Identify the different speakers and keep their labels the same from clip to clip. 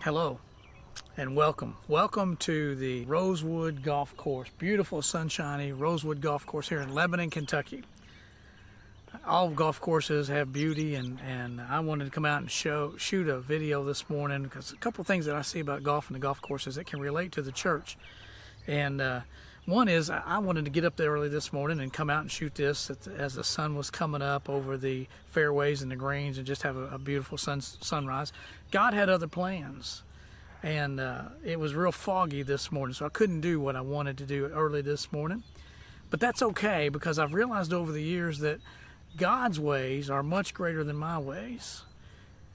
Speaker 1: Hello and welcome. Welcome to the Rosewood Golf Course. Beautiful, sunshiny Rosewood Golf Course here in Lebanon, Kentucky. All golf courses have beauty, and I wanted to come out and shoot a video this morning because a couple of things that I see about golf and the golf courses that can relate to the church. And one is I wanted to get up there early this morning and come out and shoot this as the sun was coming up over the fairways and the greens and just have a beautiful sunrise. God had other plans, and it was real foggy this morning, so I couldn't do what I wanted to do early this morning. But that's okay, because I've realized over the years that God's ways are much greater than my ways,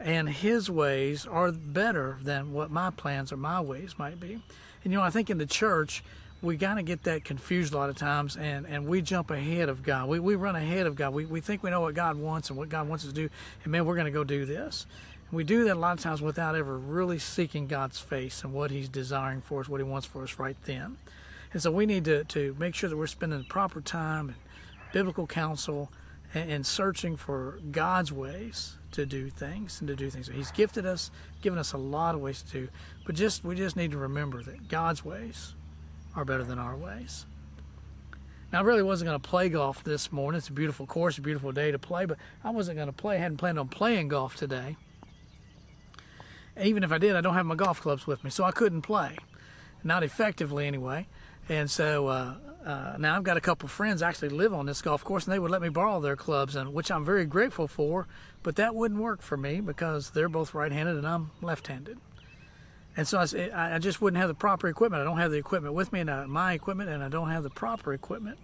Speaker 1: and His ways are better than what my plans or my ways might be. And I think in the church, we kind of get that confused a lot of times, and we jump ahead of God. We run ahead of God. We think we know what God wants and what God wants us to do, and man, we're going to go do this. And we do that a lot of times without ever really seeking God's face and what He's desiring for us, what He wants for us right then. And so we need to make sure that we're spending the proper time and biblical counsel and searching for God's ways to do things and to do things. He's gifted us, given us a lot of ways to do, but we just need to remember that God's ways are better than our ways. Now, I really wasn't going to play golf this morning. It's a beautiful course, a beautiful day to play, but I wasn't going to play. I hadn't planned on playing golf today. Even if I did, I don't have my golf clubs with me, so I couldn't play. Not effectively anyway. And so now I've got a couple of friends actually live on this golf course, and they would let me borrow their clubs, and which I'm very grateful for, but that wouldn't work for me because they're both right-handed and I'm left-handed. And so I just wouldn't have the proper equipment. I don't have the equipment with me, and my equipment, and I don't have the proper equipment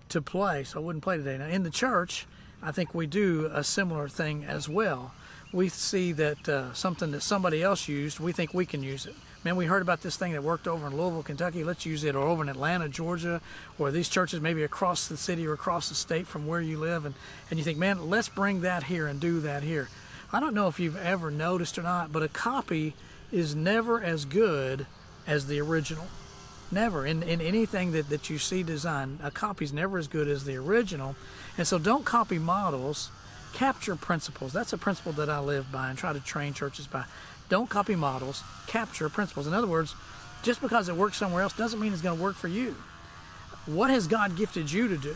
Speaker 1: to play, so I wouldn't play today. Now, in the church, I think we do a similar thing as well. We see that something that somebody else used, we think we can use it. Man, we heard about this thing that worked over in Louisville, Kentucky. Let's use it. Or over in Atlanta, Georgia, or these churches maybe across the city or across the state from where you live. And you think, man, let's bring that here and do that here. I don't know if you've ever noticed or not, but a copy is never as good as the original. Never. In anything that you see designed, a copy is never as good as the original. And so don't copy models. Capture principles. That's a principle that I live by and try to train churches by. Don't copy models, capture principles. In other words, just because it works somewhere else doesn't mean it's going to work for you. What has God gifted you to do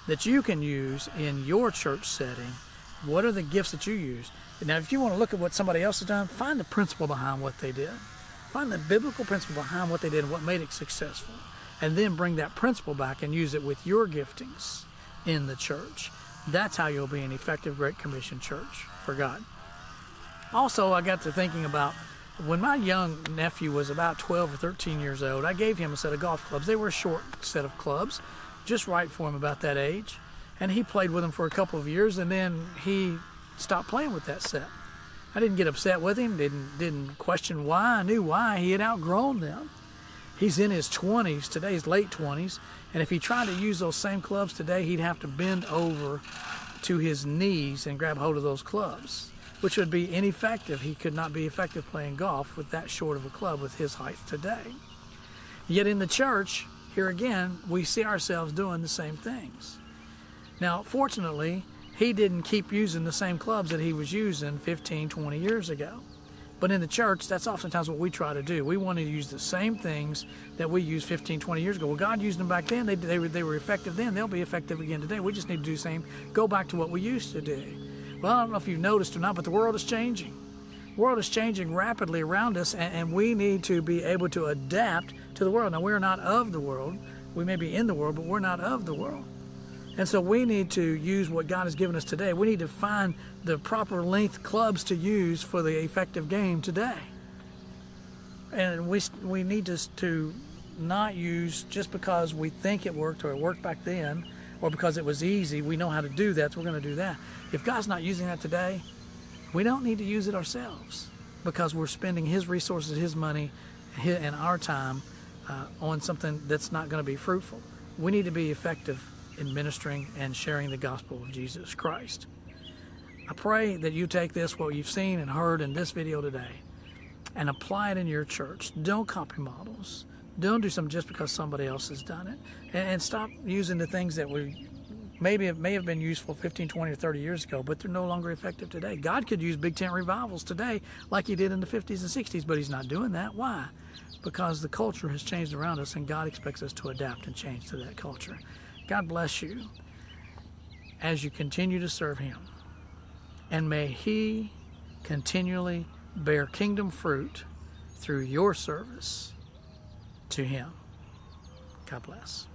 Speaker 1: that you can use in your church setting? What are the gifts that you use? Now, if you want to look at what somebody else has done, find the principle behind what they did. Find the biblical principle behind what they did and what made it successful. And then bring that principle back and use it with your giftings in the church. That's how you'll be an effective Great Commission church for God. Also, I got to thinking about when my young nephew was about 12 or 13 years old, I gave him a set of golf clubs. They were a short set of clubs, just right for him about that age. And he played with them for a couple of years, and then he stopped playing with that set. I didn't get upset with him, didn't question why. I knew why. He had outgrown them. He's in his 20s, today his late 20s, and if he tried to use those same clubs today, he'd have to bend over to his knees and grab hold of those clubs, which would be ineffective. He could not be effective playing golf with that short of a club with his height today. Yet in the church, here again, we see ourselves doing the same things. Now, fortunately, he didn't keep using the same clubs that he was using 15, 20 years ago. But in the church, that's oftentimes what we try to do. We want to use the same things that we used 15, 20 years ago. Well, God used them back then. They were effective then. They'll be effective again today. We just need to do the same. Go back to what we used to do. Well, I don't know if you've noticed or not, but the world is changing. The world is changing rapidly around us, and we need to be able to adapt to the world. Now, we're not of the world. We may be in the world, but we're not of the world. And so we need to use what God has given us today. We need to find the proper length clubs to use for the effective game today. And we need to not use just because we think it worked or it worked back then, or because it was easy, we know how to do that, so we're going to do that. If God's not using that today, we don't need to use it ourselves because we're spending His resources, His money, and our time on something that's not going to be fruitful. We need to be effective in ministering and sharing the gospel of Jesus Christ. I pray that you take what you've seen and heard in this video today and apply it in your church. Don't copy models. Don't do something just because somebody else has done it. And stop using the things that we may have been useful 15, 20, or 30 years ago, but they're no longer effective today. God could use big tent revivals today like he did in the 50s and 60s, but he's not doing that. Why? Because the culture has changed around us, and God expects us to adapt and change to that culture. God bless you as you continue to serve him, and may he continually bear kingdom fruit through your service to him. God bless.